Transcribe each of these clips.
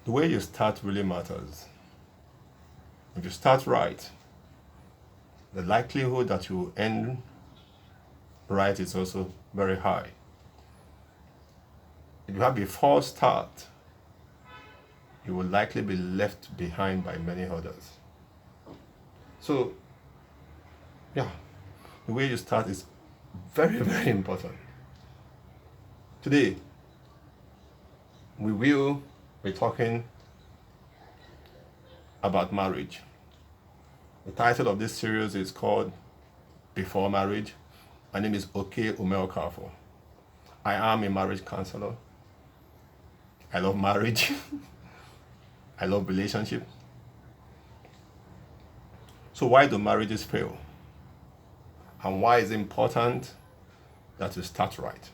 The way you start really matters. If you start right, the likelihood that you end right is also very high. If you have a false start, you will likely be left behind by many others. So, yeah, the way you start is very, very important. Today, we will be talking about marriage. The title of this series is called Before Marriage. My name is Oke Umeokafo. I am a marriage counselor. I love marriage. I love relationship. So why do marriages fail? And why is it important that you start right?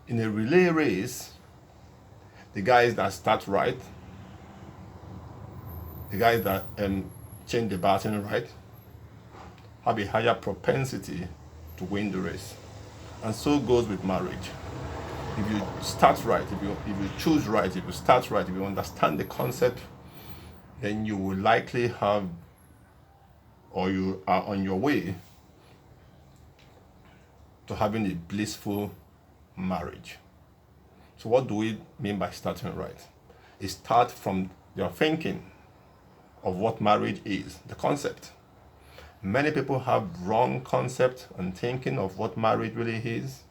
In a relay race, the guys that start right, the guys that change the baton right, have a higher propensity to win the race. And so goes with marriage. If you start right, if you choose right, if you start right, if you understand the concept, then you will likely have, or you are on your way to having a blissful marriage. So what do we mean by starting right? It starts from your thinking of what marriage is, the concept. Many people have wrong concept and thinking of what marriage really is.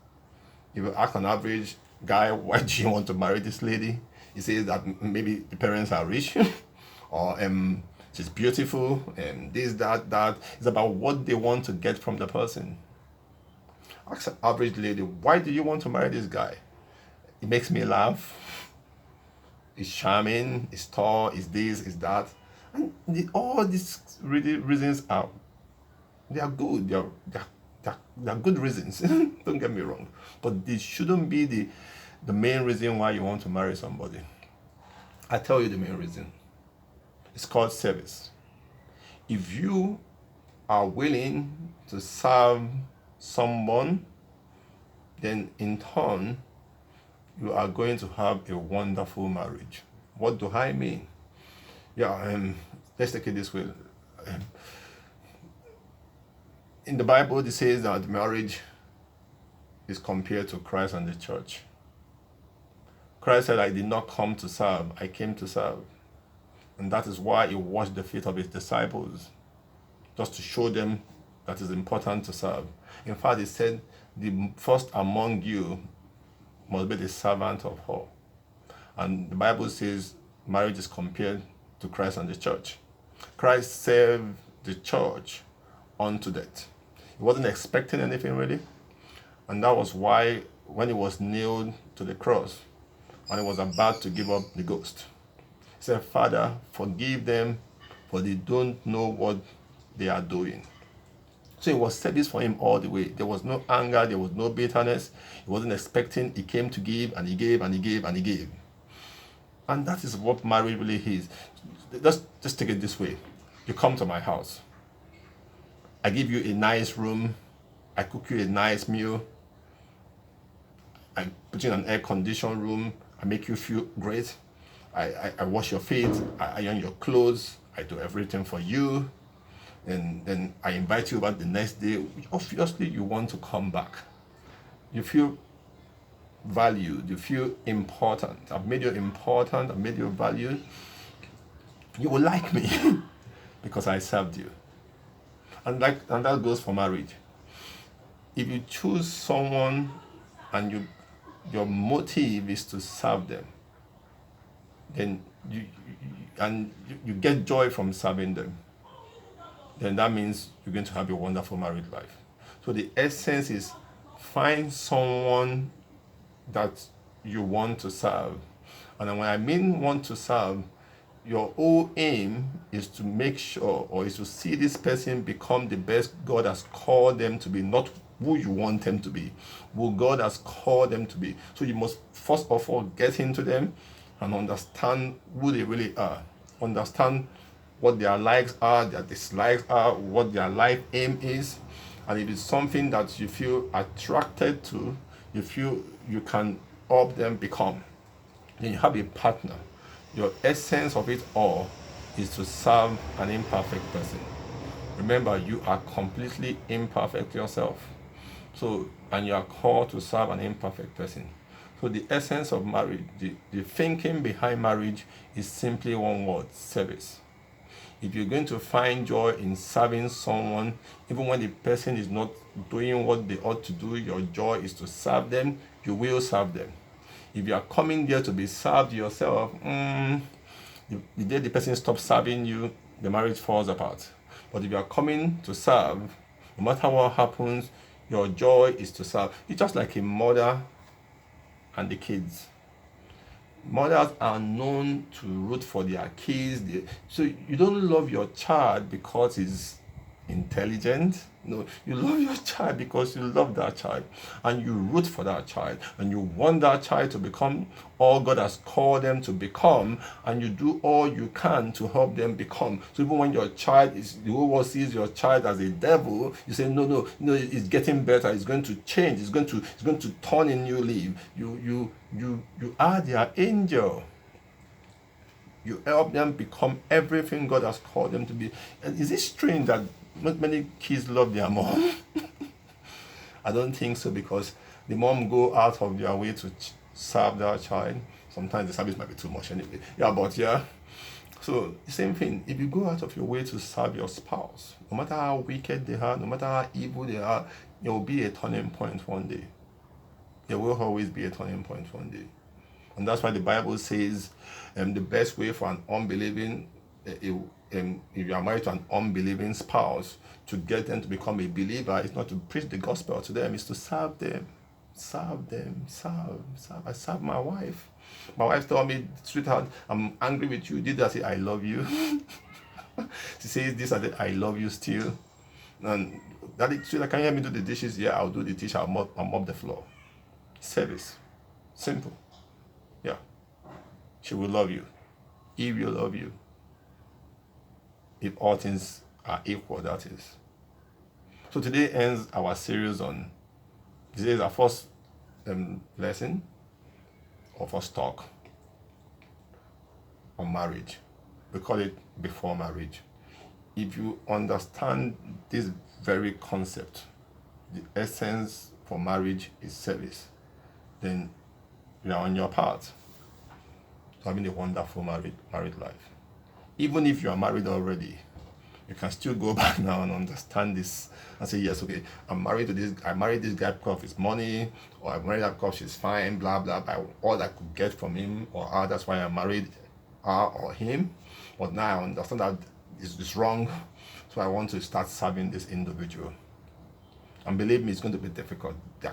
If you ask an average guy, why do you want to marry this lady? He says that maybe the parents are rich, or she's beautiful, and this, that. It's about what they want to get from the person. Ask an average lady, why do you want to marry this guy? It makes me laugh. It's charming, it's tall, it's this, it's that. And all these really reasons are, they are good. They are good reasons. Don't get me wrong. But this shouldn't be the main reason why you want to marry somebody. I tell you the main reason. It's called service. If you are willing to serve someone, then in turn, you are going to have a wonderful marriage. What do I mean? Yeah, let's take it this way. In the Bible, it says that marriage is compared to Christ and the church. Christ said, I did not come to serve, I came to serve. And that is why he washed the feet of his disciples, just to show them that it's important to serve. In fact, he said, the first among you must be the servant of all. And the Bible says marriage is compared to Christ and the church. Christ served the church unto death. He wasn't expecting anything really. And that was why when he was nailed to the cross and he was about to give up the ghost, he said, Father, forgive them, for they don't know what they are doing. So it was service for him all the way. There was no anger, there was no bitterness. He wasn't expecting, he came to give, and he gave, and he gave, and he gave. And that is what marriage really is. Just take it this way. You come to my house. I give you a nice room. I cook you a nice meal. I put you in an air-conditioned room. I make you feel great. I wash your feet. I iron your clothes. I do everything for you. And then I invite you back the next day. Obviously, you want to come back. You feel valued. You feel important. I've made you important. I've made you valued. You will like me because I served you. And that goes for marriage. If you choose someone and your motive is to serve them, then you get joy from serving them, then that means you're going to have a wonderful married life. So the essence is find someone that you want to serve. And when I mean want to serve, your whole aim is to make sure, or is to see this person become the best God has called them to be, not who you want them to be, who God has called them to be. So you must first of all get into them and understand who they really are. Understand what their likes are, their dislikes are, what their life aim is. And if it's something that you feel attracted to, you feel you can help them become. Then you have a partner. Your essence of it all is to serve an imperfect person. Remember, you are completely imperfect yourself. So, and you are called to serve an imperfect person. So, the essence of marriage, the thinking behind marriage is simply one word: service. If you're going to find joy in serving someone, even when the person is not doing what they ought to do, your joy is to serve them, you will serve them. If you are coming there to be served yourself, the day the person stops serving you, the marriage falls apart. But if you are coming to serve, no matter what happens, your joy is to serve. It's just like a mother and the kids. Mothers are known to root for their kids. So you don't love your child because he's intelligent. No, you love your child because you love that child and you root for that child and you want that child to become all God has called them to become, and you do all you can to help them become. So even when your child is, the whole world sees your child as a devil, you say no, it's getting better, it's going to change, it's going to turn a new leaf. You are their angel. You help them become everything God has called them to be. And is it strange that not many kids love their mom? I don't think so, because the mom go out of their way to serve their child. Sometimes the service might be too much anyway. Yeah, but yeah. So the same thing. If you go out of your way to serve your spouse, no matter how wicked they are, no matter how evil they are, there will be a turning point one day. There will always be a turning point one day. And that's why the Bible says the best way for an unbelieving, if you are married to an unbelieving spouse, to get them to become a believer is not to preach the gospel to them, it's to serve them. Serve them, serve. I serve my wife. My wife told me, sweetheart, I'm angry with you. Did I say I love you? She says this, I said, I love you still. And daddy, sweetheart, can you help me do the dishes? Yeah, I'll do the dishes, I'll mop the floor. Service. Simple. Yeah. She will love you. He will love you. If all things are equal, that is. So today ends our series on, this is our first lesson, or first talk on marriage. We call it before marriage. If you understand this very concept, the essence for marriage is service, then you are on your path to having a wonderful married life. Even if you are married already, you can still go back now and understand this and say, yes, okay, I married this guy because of his money, or I married her because she's fine, blah, blah, blah, all I could get from him or her, that's why I married her or him. But now I understand that it's wrong, so I want to start serving this individual. And believe me, it's going to be difficult. We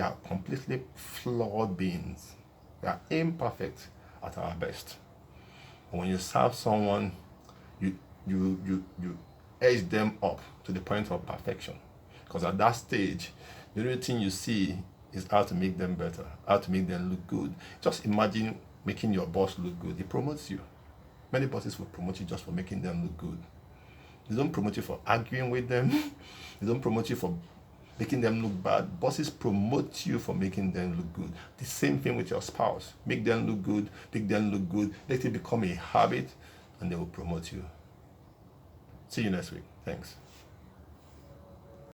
are completely flawed beings. We are imperfect at our best. And when you serve someone, you edge them up to the point of perfection. Because at that stage, the only thing you see is how to make them better, how to make them look good. Just imagine making your boss look good. He promotes you. Many bosses will promote you just for making them look good. They don't promote you for arguing with them. They don't promote you for making them look bad. Bosses promote you for making them look good. The same thing with your spouse. Make them look good, let it become a habit, and they will promote you. See you next week. Thanks.